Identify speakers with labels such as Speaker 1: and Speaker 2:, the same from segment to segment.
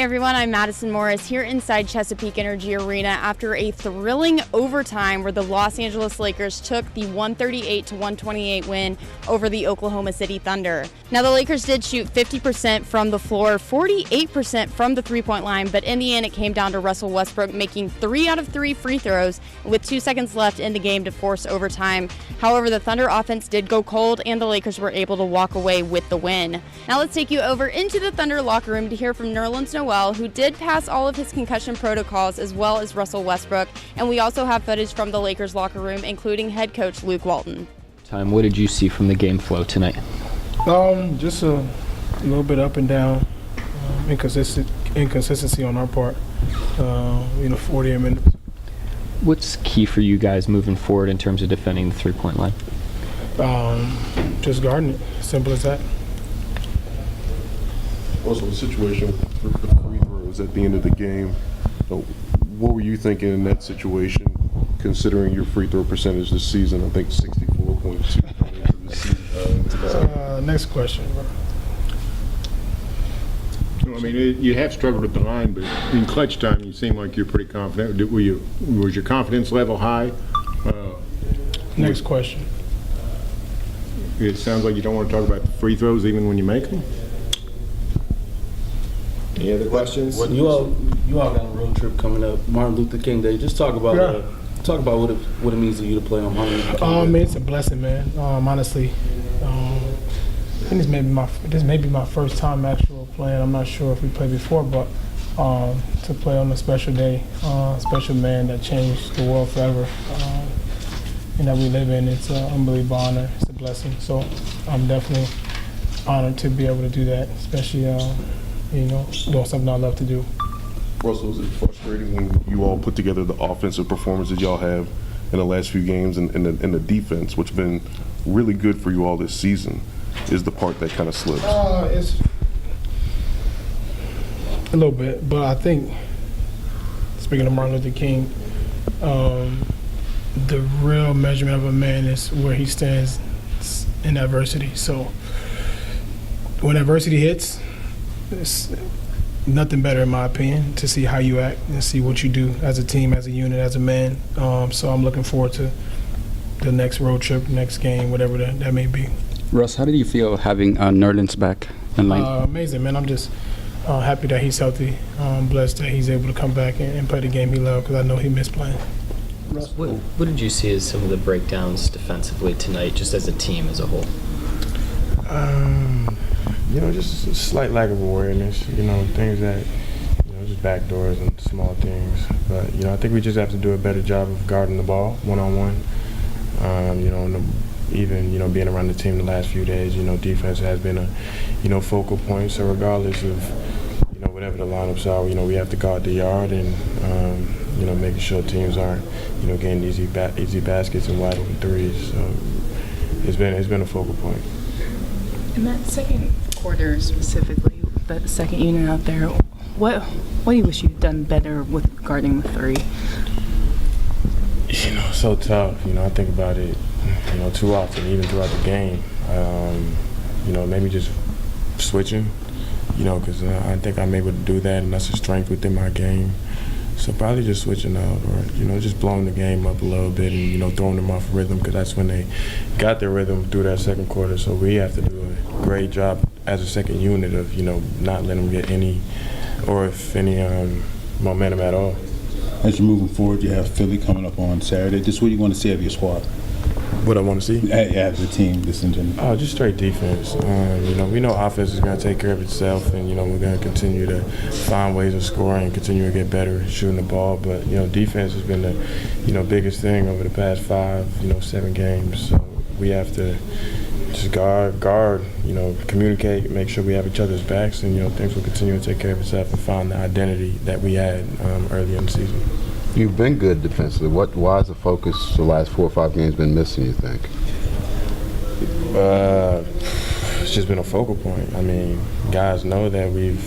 Speaker 1: everyone, I'm Madison Morris here inside Chesapeake Energy Arena after a thrilling overtime where the Los Angeles Lakers took the 138-128 win over the Oklahoma City Thunder. Now the Lakers did shoot 50% from the floor, 48% from the three-point line, but in the end it came down to Russell Westbrook making 3 out of 3 free throws with 2 seconds left in the game to force overtime. However, the Thunder offense did go cold and the Lakers were able to walk away with the win. Now let's take you over into the Thunder locker room to hear from Nerlens Noel, who did pass all of his concussion protocols, as well as Russell Westbrook. And we also have footage from the Lakers locker room, including head coach Luke Walton.
Speaker 2: What did you see from the game flow tonight?
Speaker 3: Just a little bit up and down, inconsistency on our part. 48 minutes.
Speaker 2: What's key for you guys moving forward in terms of defending the three-point line?
Speaker 3: Just guarding it. Simple as that.
Speaker 4: Also, the situation with the free throws at the end of the game, what were you thinking in that situation, considering your free throw percentage this season? I think 64.2 this season.
Speaker 3: Next question.
Speaker 5: I mean, you have struggled at the line, but in clutch time, you seem like you're pretty confident. Was your confidence level high?
Speaker 3: Next question.
Speaker 5: It sounds like you don't want to talk about the free throws even when you make them.
Speaker 6: Any other questions?
Speaker 7: You all got a road trip coming up, Martin Luther King Day. Just talk about what it means to you to play on Martin Luther King Day.
Speaker 3: It's a blessing, man. Honestly, I think this may be my first time actual playing. I'm not sure if we played before, but to play on a special day, special man that changed the world forever, and that we live in, it's an unbelievable honor. It's a blessing. So I'm definitely honored to be able to do that, especially doing something I love to do.
Speaker 4: Russell, is it frustrating when you all put together the offensive performances y'all have in the last few games and the defense, which has been really good for you all this season, is the part that kind of slips?
Speaker 3: It's a little bit, but I think, speaking of Martin Luther King, the real measurement of a man is where he stands in adversity. So when adversity hits, it's nothing better, in my opinion, to see how you act and see what you do as a team, as a unit, as a man. So I'm looking forward to the next road trip, next game, whatever that may be.
Speaker 8: Russ, how did you feel having Nerlens back in line?
Speaker 3: Amazing, man. I'm just happy that he's healthy. Blessed that he's able to come back and play the game he loved, because I know he missed playing.
Speaker 9: Russ, what did you see as some of the breakdowns defensively tonight, just as a team as a whole?
Speaker 6: Just a slight lack of awareness, things that, just backdoors and small things. But, I think we just have to do a better job of guarding the ball one-on-one. Even, being around the team the last few days, defense has been a, focal point. So regardless of, whatever the lineups are, we have to guard the yard and, making sure teams aren't, getting easy baskets and wide open threes. So it's been a focal point.
Speaker 10: In that second quarter specifically, that second unit out there, what do you wish you'd done better with guarding the three?
Speaker 6: So tough. I think about it, too often, even throughout the game. Maybe just switching, because I think I'm able to do that, and that's a strength within my game. So probably just switching up or, just blowing the game up a little bit and, throwing them off rhythm, because that's when they got their rhythm through that second quarter. So we have to do a great job as a second unit of, not letting them get any momentum at all.
Speaker 8: As you're moving forward, you have Philly coming up on Saturday. Just what you want to see of your squad?
Speaker 6: What I want to see?
Speaker 8: As a team, just in general.
Speaker 6: Oh, just straight defense. We know offense is going to take care of itself, and, we're going to continue to find ways of scoring and continue to get better at shooting the ball. But, defense has been the, biggest thing over the past 7 games. So we have to just guard, communicate, make sure we have each other's backs, and, things will continue to take care of itself and find the identity that we had early in the season.
Speaker 11: You've been good defensively. Why has the focus the last 4 or 5 games been missing, you think?
Speaker 6: It's just been a focal point. I mean, guys know that we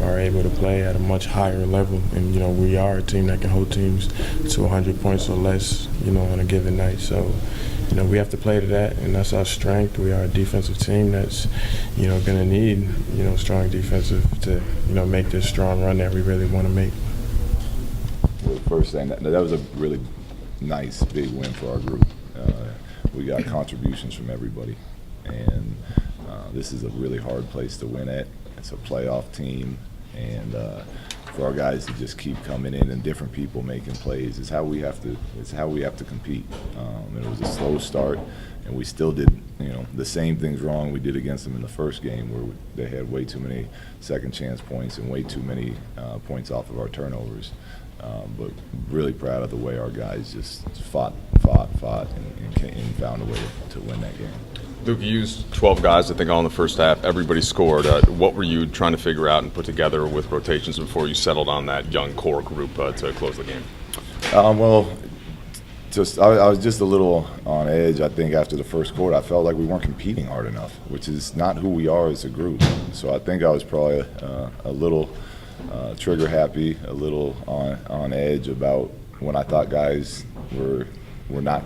Speaker 6: are able to play at a much higher level, and we are a team that can hold teams to 100 points or less, on a given night. So, we have to play to that, and that's our strength. We are a defensive team that's, going to need, strong defensive to, make this strong run that we really want to make.
Speaker 12: Well, first thing, that was a really nice, big win for our group. We got contributions from everybody, and this is a really hard place to win at. It's a playoff team, and for our guys to just keep coming in and different people making plays is how we have to. It's how we have to compete. It was a slow start, and we still did, the same things wrong we did against them in the first game, where they had way too many second chance points and way too many points off of our turnovers. But really proud of the way our guys just fought, and found a way to win that game.
Speaker 13: Luke, you used 12 guys, I think, all in the first half. Everybody scored. What were you trying to figure out and put together with rotations before you settled on that young core group to close the game?
Speaker 12: I was just a little on edge. I think after the first quarter, I felt like we weren't competing hard enough, which is not who we are as a group. So I think I was probably a little trigger happy, a little on edge about when I thought guys were not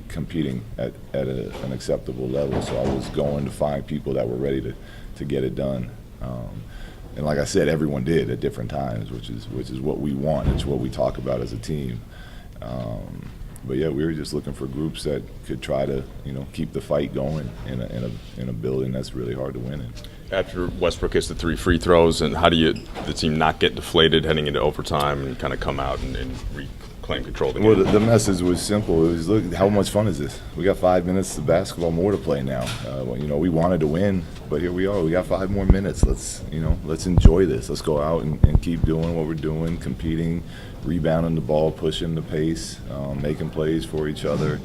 Speaker 12: competing at an acceptable level. So I was going to find people that were ready to get it done. And like I said, everyone did at different times, which is what we want. It's what we talk about as a team. But yeah, we were just looking for groups that could try to, keep the fight going in a building that's really hard to win in.
Speaker 13: After Westbrook hits the 3 free throws, and how do the team not get deflated heading into overtime and kind of come out and reclaim control of the game?
Speaker 12: Well, the message was simple. It was, look, how much fun is this? We got 5 minutes of basketball more to play now. We wanted to win, but here we are. We got 5 more minutes. Let's enjoy this. Let's go out and keep doing what we're doing, competing, rebounding the ball, pushing the pace, making plays for each other.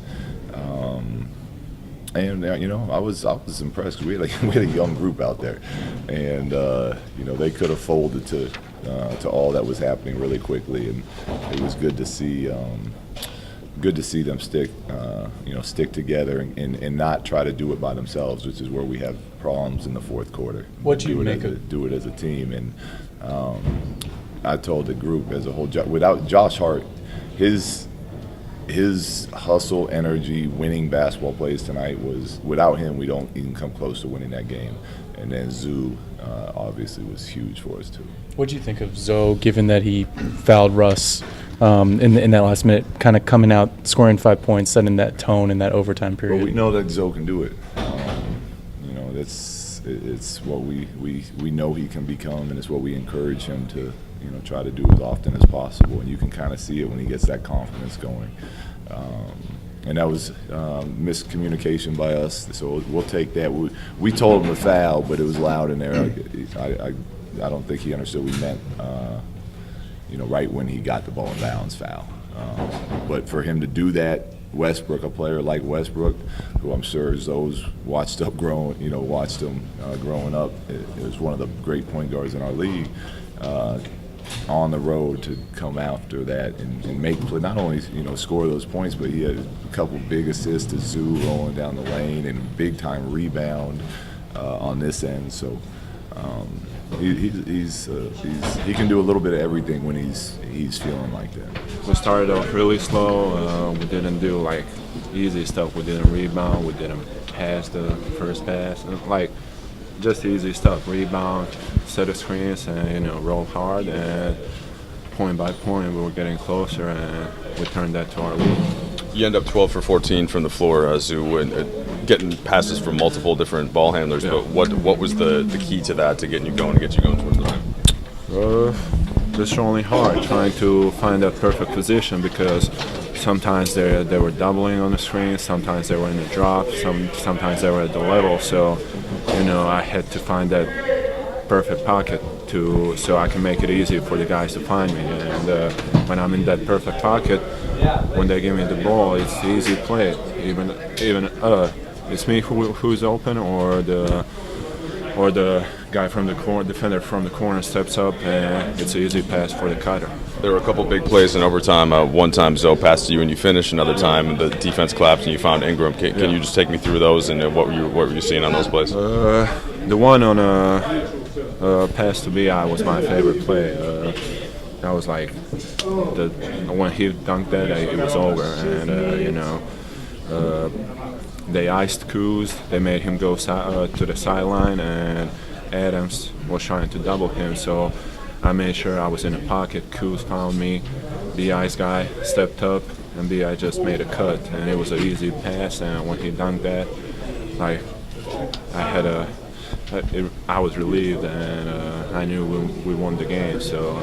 Speaker 12: And I was impressed because we had a young group out there, and they could have folded to all that was happening really quickly, and it was good to see them stick together and not try to do it by themselves, which is where we have problems in the fourth quarter.
Speaker 2: What do you make of
Speaker 12: do it as a team? And I told the group as a whole, without Josh Hart, his hustle, energy, winning basketball plays tonight was, without him, we don't even come close to winning that game. And then Zoo obviously was huge for us too.
Speaker 2: What do you think of Zoe, given that he fouled Russ in that last minute, kind of coming out, scoring 5 points, setting that tone in that overtime period?
Speaker 12: Well, we know that Zoe can do it. It's what we know he can become, and it's what we encourage him to try to do as often as possible. And you can kind of see it when he gets that confidence going. And that was miscommunication by us, so we'll take that. We told him to foul, but it was loud in there. I don't think he understood we meant, right when he got the ball in bounds, foul. But for him to do that, Westbrook, a player like Westbrook, who I'm sure Zoe's watched him growing up, it was one of the great point guards in our league. On the road to come after that and make play, not only score those points, but he had a couple big assists to Zoo rolling down the lane and big time rebound on this end. So he can do a little bit of everything when he's feeling like that.
Speaker 6: We started off really slow. We didn't do easy stuff. We didn't rebound. We didn't pass the first pass. Just easy stuff, rebound, set of screens, and roll hard, and point by point we were getting closer, and we turned that to our lead.
Speaker 13: You end up 12 for 14 from the floor, Zoo, and getting passes from multiple different ball handlers. Yeah. But what was the key to that, to getting you going towards the rim?
Speaker 6: Just rolling hard, trying to find that perfect position, because sometimes they were doubling on the screen, sometimes they were in the drop, sometimes they were at the level. So, I had to find that perfect pocket so I can make it easy for the guys to find me. And when I'm in that perfect pocket, when they give me the ball, it's easy play. Even it's me who's open, or the guy from the corner, defender from the corner steps up, and it's an easy pass for the cutter.
Speaker 13: There were a couple big plays in overtime. One time Zoe passed to you and you finished. Another time the defense collapsed and you found Ingram. Can you just take me through those, and what were you seeing on those plays?
Speaker 6: The one on pass to B.I. was my favorite play. That was when he dunked that, it was over. And They iced Kuz. They made him go to the sideline, and Adams was trying to double him. So I made sure I was in the pocket. Kuz found me. B.I.'s guy stepped up, and B.I. just made a cut, and it was an easy pass. And when he dunked that, I was relieved, and I knew we won the game. So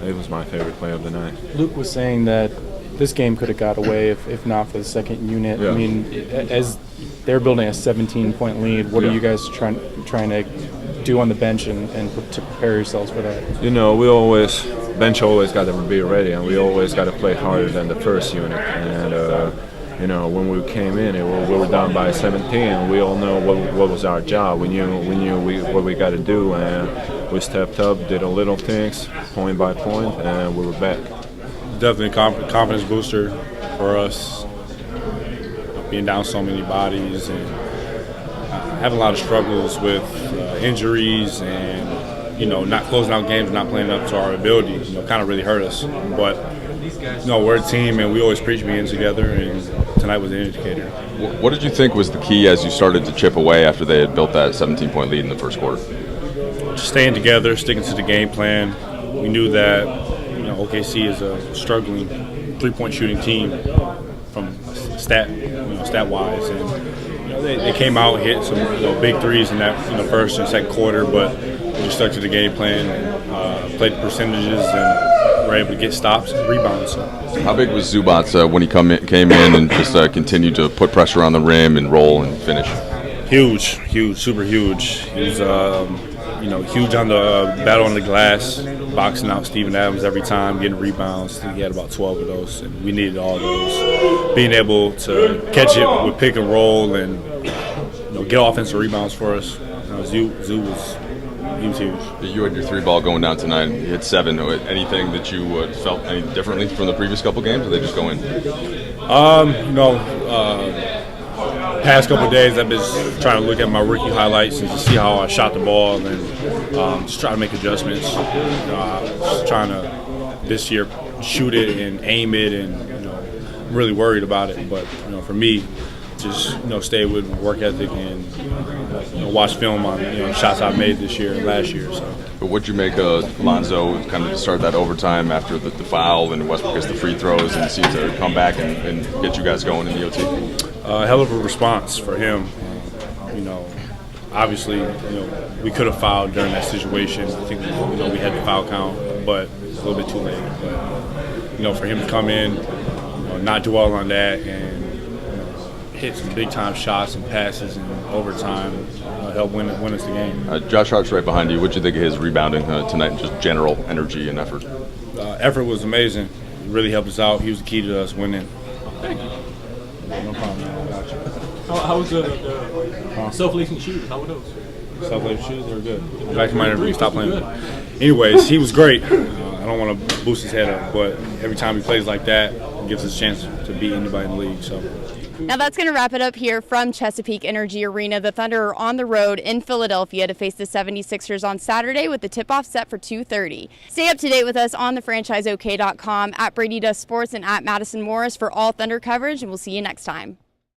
Speaker 6: it was my favorite play of the night.
Speaker 2: Luke was saying that this game could have got away if not for the second unit.
Speaker 6: Yeah.
Speaker 2: I mean, as they're building a 17-point lead, what are you guys trying to do on the bench and to prepare yourselves for that?
Speaker 6: Bench always got to be ready, and we always got to play harder than the first unit. And when we came in, we were down by 17. We all know what was our job. We knew what we got to do, and we stepped up, did a little things, point by point, and we were back.
Speaker 14: Definitely a confidence booster for us, being down so many bodies and having a lot of struggles with injuries and not closing out games, not playing up to our ability. Kind of really hurt us. But we're a team, and we always preach being together, and tonight was an indicator.
Speaker 13: What did you think was the key as you started to chip away after they had built that 17-point lead in the first quarter?
Speaker 14: Just staying together, sticking to the game plan. We knew that OKC is a struggling three-point shooting team from stat-wise, and they came out and hit some big threes in that first and second quarter, but we just stuck to the game plan and played the percentages and were able to get stops and rebounds. So.
Speaker 13: How big was Zubac when he came in and just continued to put pressure on the rim and roll and finish?
Speaker 14: Huge, super huge. He was huge on the battle on the glass, boxing out Steven Adams every time, getting rebounds. He had about 12 of those, and we needed all those. Being able to catch it with pick and roll and get offensive rebounds for us. Zoo was huge.
Speaker 13: You had your three ball going down tonight. You hit 7. Anything that you felt any differently from the previous couple games, or they just go in?
Speaker 14: Past couple of days, I've been trying to look at my rookie highlights and to see how I shot the ball and just try to make adjustments. Just trying to this year shoot it and aim it, and I'm really worried about it. But for me, just stay with work ethic and watch film on shots I've made this year and last year. So.
Speaker 13: But what'd you make of Lonzo kind of to start that overtime after the foul and Westbrook gets the free throws and seems to come back and get you guys going in the OT?
Speaker 14: Hell of a response for him. Obviously, we could have fouled during that situation. I think we had the foul count, but it's a little bit too late. But for him to come in, not dwell on that, and hit some big time shots and passes in overtime, help win us the game.
Speaker 13: Josh Hart's right behind you. What did you think of his rebounding tonight and just general energy and effort?
Speaker 14: Effort was amazing. It really helped us out. He was the key to us winning.
Speaker 7: Thank you.
Speaker 14: No problem.
Speaker 7: How was the self-lacing shoes? How were those?
Speaker 14: Self-lacing shoes, they were good. Back to my interview, stop playing. Anyways, he was great. I don't want to boost his head up, but every time he plays like that, it gives us a chance to beat anybody in the league. So.
Speaker 1: Now that's going to wrap it up here from Chesapeake Energy Arena. The Thunder are on the road in Philadelphia to face the 76ers on Saturday with the tip-off set for 2:30. Stay up to date with us on thefranchiseok.com, at Brady Does Sports, and at Madison Morris for all Thunder coverage, and we'll see you next time.